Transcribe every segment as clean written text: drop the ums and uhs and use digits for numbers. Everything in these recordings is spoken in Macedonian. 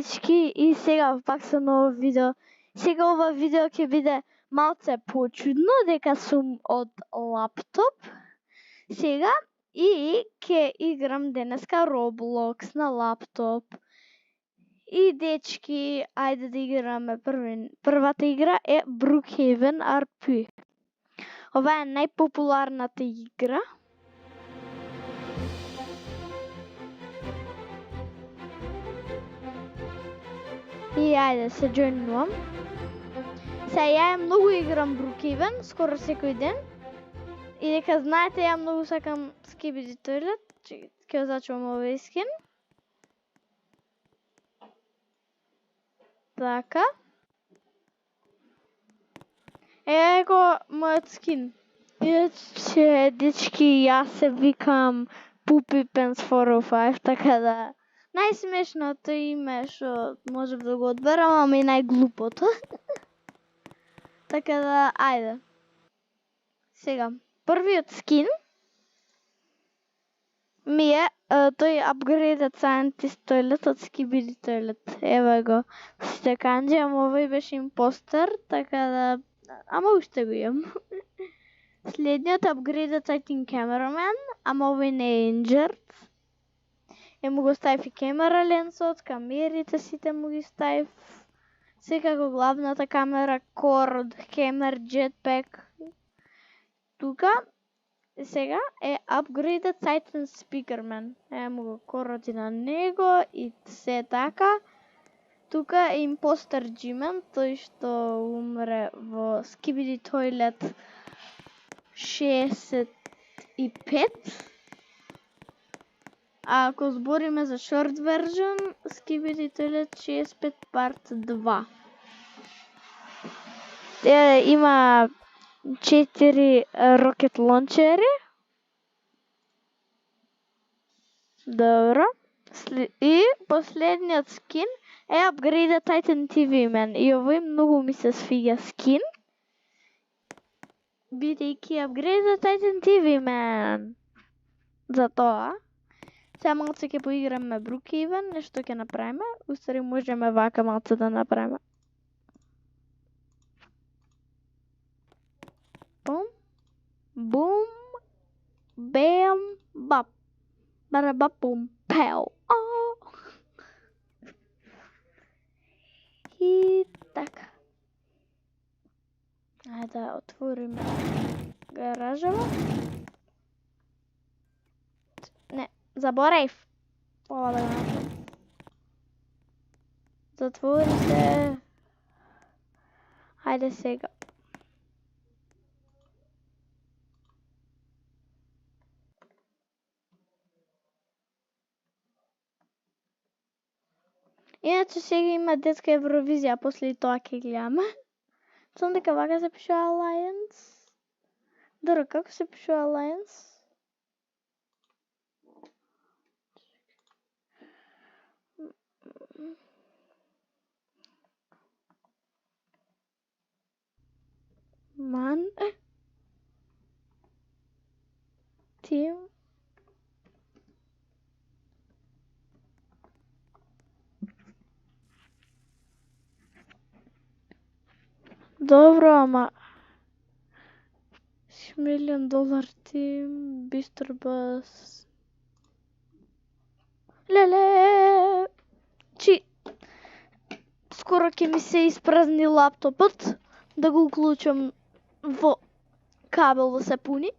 дечки, и сега пак со ново видео. Сега ова видео ќе биде малце почудно, дека сум од лаптоп. Сега и ќе играм денеска Roblox на лаптоп. И дечки, ајде да играме првата игра е Brookhaven RP. Ова е најпопуларната игра. И ајде се джоинувам. Сега ја многу играм Brookhaven, скоро секој ден. И дека знаете, ја многу сакам Skibidi Toilet. Ќе зачувам овој скин. Така. Его мојот скин. Иначе, дечки, јас се викам Poopy Pants 405, така да најсмешното име што можев да го одберам, ама и најглупото. Така да, ајде. Сега, првиот скин ми е тој Upgraded Scientist Toilet од Skibidi Toilet. Ева го. Сите канџи, ама овој беше импостер, така да... Ама уште го имам. Следниот Upgraded Sighting Cameraman, ама овој не е injured. Му го ставив и камера ленсот, камерите сите му ги ставив. Секако главната камера, Core, Hammer, Jetpack. Тука сега е Upgraded Titan Speakerman. Му го корот и на него и се така. Тука е Imposter G-Man, тој што умре во Skibidi Toilet 65. А ако збориме за short version, Skibidi Toilet 65 part 2. Има 4 рокет лончери. Добро. И последниот скин е Upgraded Titan TV Man. И овој многу ми се свиѓа скин. Бидејќи Upgraded Titan TV Man. Затоа. Сега малце ќе поиграме Brookhaven, нешто ќе направиме. Устари можеме вака малце да направиме. Бум, бум, бем, бап. Барабапум, пеу. И така. Ајде да отвориме гаражава. Не, заборев. Ова да го направим. Затвори се. Ајде сега. Иначе сега има детска Евровизија, после и тоа ќе гледаме. Сум дека вака се пише Alliance. Добро, како се пише Alliance? Ман. Тим. Добро, ама... $1,000,000 тим, бистр бас... Леле! Скоро ќе ми се испразни лаптопот, да го уклучам во кабел да се пуни.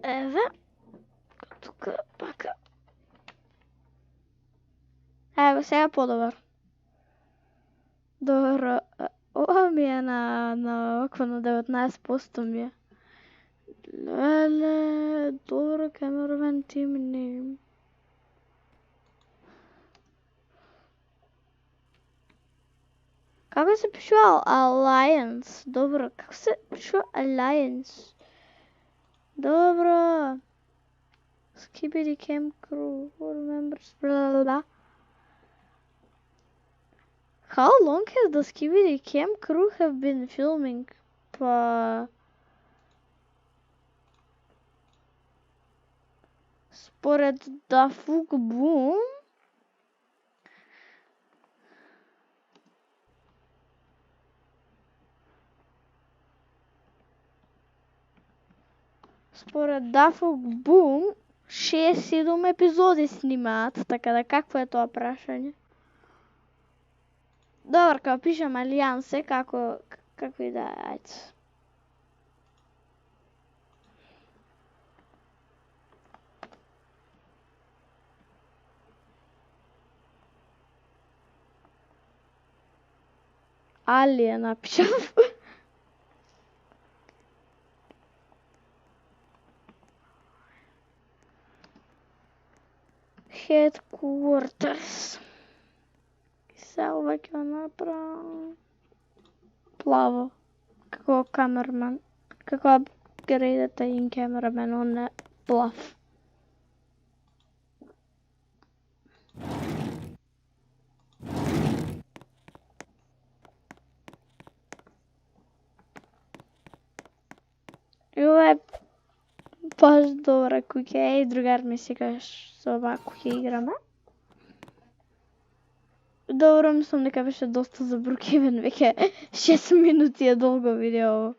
Еве. Тука, пака. Ево, сега подобар. Добро. Ова ми е на окво на 19% ми е. Леле, добро, камерамен тим name. Како се пишува Alliance? Добро, како се пишува Alliance? Добро. Skibidi Camp Crew, 4 members, blah blah blah. How long has the Skibidi Camp Crew have been filming? Според Дафук Бум, според Дафук Бум 6-7 епизоди снимаат, така да какво е тоа прашање? Добар, као пишем Алијансе, како и да е, ајде. Алија напишав. Headquarters. Сега ова ќе направам плаво. Како камерман. Како апгрейдата ин камерамен, он е плав. И ова е баш добра куќа. Еј, другар ми секаш со оваа куќа играме. Добро, мислам дека беше доста за Брукевен, веќе 6 минути е долго видео.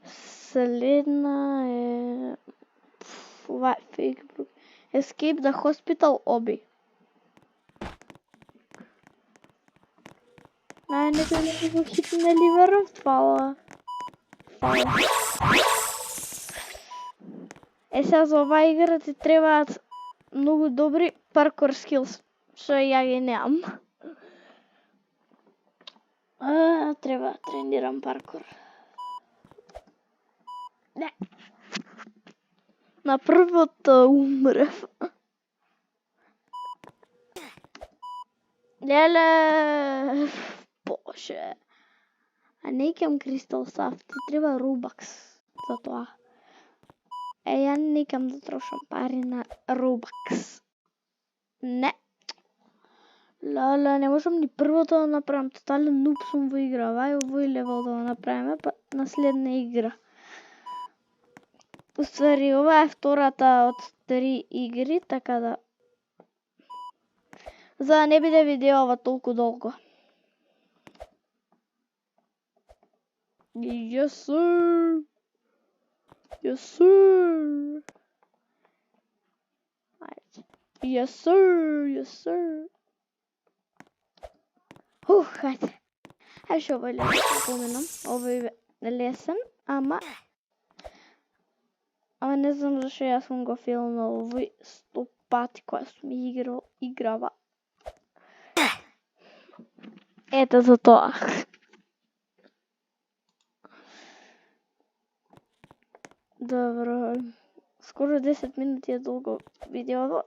Следна е... ова е фейк Брук. Escape the Hospital Obi. Некој не го хитне ливером, фала. Сега за оваа игра ти требаат многу добри паркур скилс, што ја ги немам. Треба тренирам паркур. Не. На првото умрев. Леле, боже. А не икам Кристал Сафт, ти треба Robux за тоа. Ја не икам да трошам пари на Robux. Не. Леле, не можам ни првото да направам, тотален нуб сум во игра. Вај овој левел да го направиме, па на следна игра. Уствари, ова е втората од 3 игри, така да... За да не биде видеова толку долго. Yes, sir! Yes, sir! Yes, sir! Yes, sir! Хајде. Хајде овој лесен поменам. Овој е лесен, ама не знам зашто јас сум го филнал овој 100 пати кога сум играва. Ето за тоа. Добро. Скоро 10 минути е долго видеото.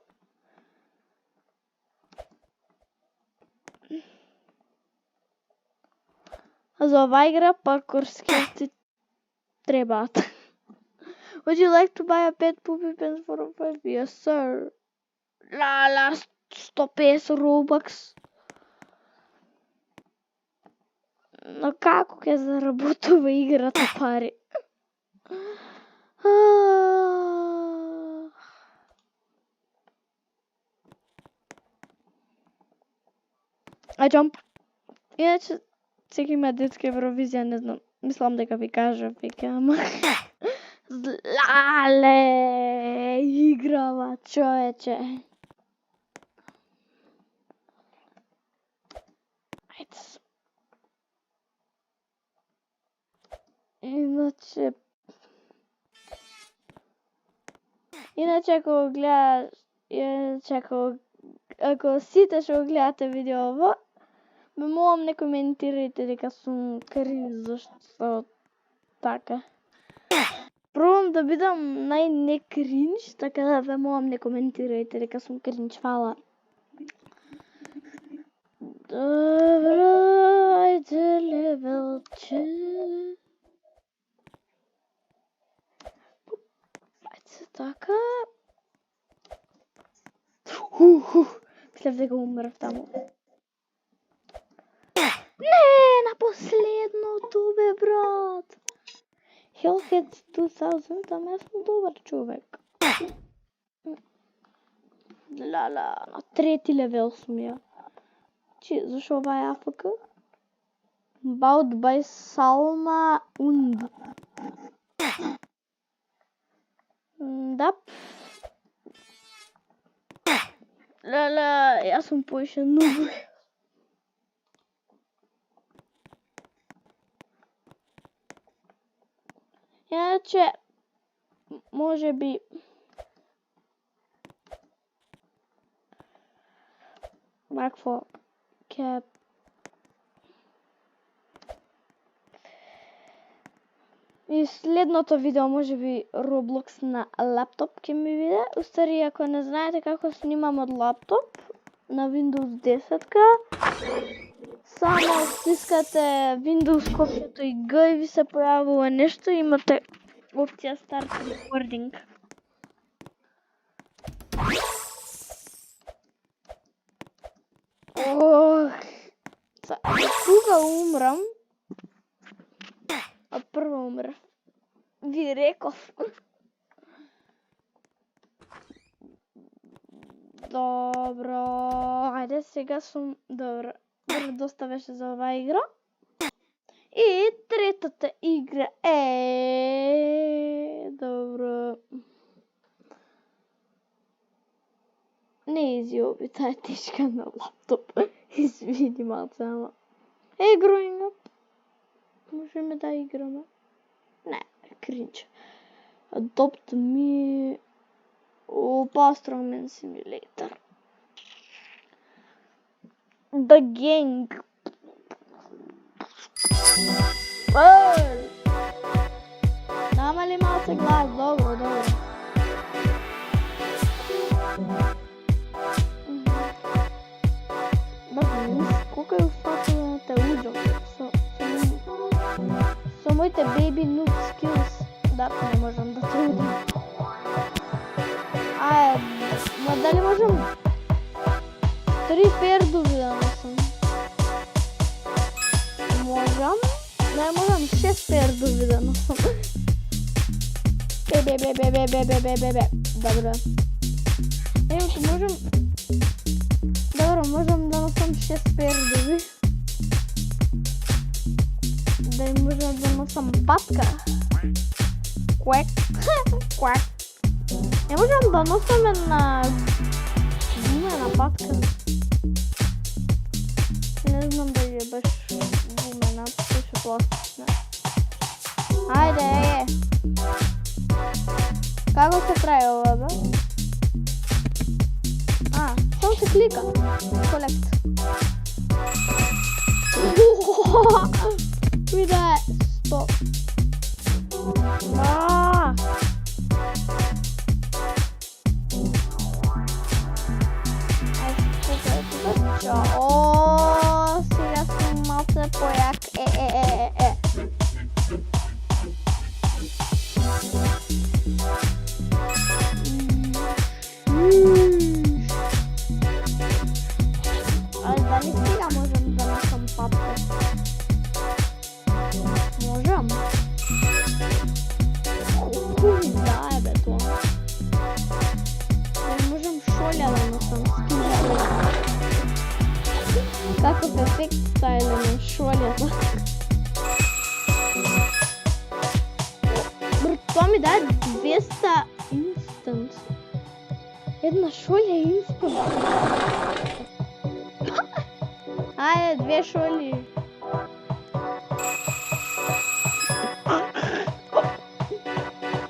За оваа игра паркур скилти требаат. Would you like to buy a pet poopy pants for a 5? Yes, sir. Лала, 150 Robux. Но како ќе заработува играта пари? I jump. Иначе сега има детска Евровизија, не знам. Мислам дека ви кажа, веќе, ама... Лале, играва, човече. Ајде. Иначе ако гледаш, ако сите што гледате видеово, ме молам не коментирајте дека сум кринж, зашто така. Пробам да бидам најне кринж, така да ве молам не коментирајте дека сум кринж, фала. Добро, ајде левел 2. Ајде така. Мислев дека умрев таму. Не, на последното бе, брат. Hellhead 2000, ама јас сум добар човек. Ляля, на 3 левел сум ја. Зашо ова е АФК? Bought by Salma und. Да. Ляля, јас сум поише нуб. Иначе, може би вакво ќе и следното видео може би Roblox на лаптоп ќе ми биде. Устари, ако не знаете како снимам од лаптоп на Windows 10-ка, само стискате Windows копчето и G и ви се појавува нешто и имате опција Start Recording. Кога умрам, а прво умрав, ви реков. Добро, ајде сега сум, добро, доста беше за оваа игра. И третата игра е... Добро. Не изјоби, таа е тешка на лаптоп. Извини малце, ама. Growing up. Можеме да играме. Не, кринч. Adopt me. Опа, Strongman Simulator. The Gang. Намали малце глас, добро, добро. Колко е уфатила на те уđам со моите baby noob skills. Да, не можам да те удам. Ма дали можам 3 пердови да носам? Можам? Не можам 6 пердови да носам. Бе. Добро. Можам... Добро, можам да носам 6 пердови. Да и можам да носам патка. Куек. Куек. Не можам да носам една гумена патка. Не знам дали е баш гумена, беше пластична. Ајде, Како се прави ова, бе? Само се клика. Collect. Виде, 100. Сега сум малце појак. Дали сега можам да носам папка? Можам. Колку ми дае, бе, тоа? Дали можам шолја да носам скин? Каков ефект ставиле на шолјата? Тоа ми дае 200 инстант. Една шолја инстант. Ајде, 2 шоли.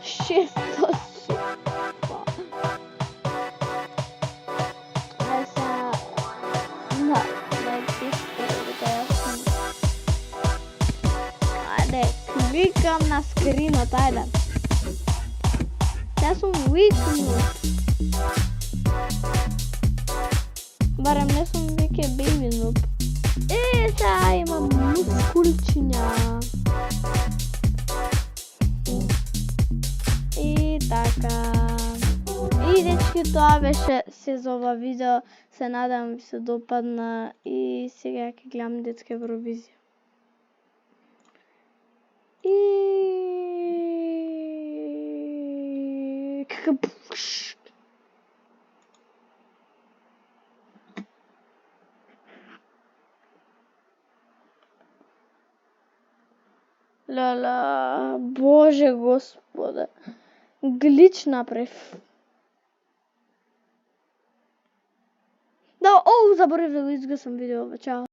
Шесто супа. Ајде сега... Да, ајде, кликам на скринот, ајде. Сега сум викнут. Барем не сум веќе baby noob. Сега имам мускулчиња. И така. И дечки, тоа беше се за ова видео. Се надам ви се допадна и сега ќе гледам детска Евровизија. И... Ля-ля, боже господе. Глич направив. Да, заборив да го изгасам видео, чао.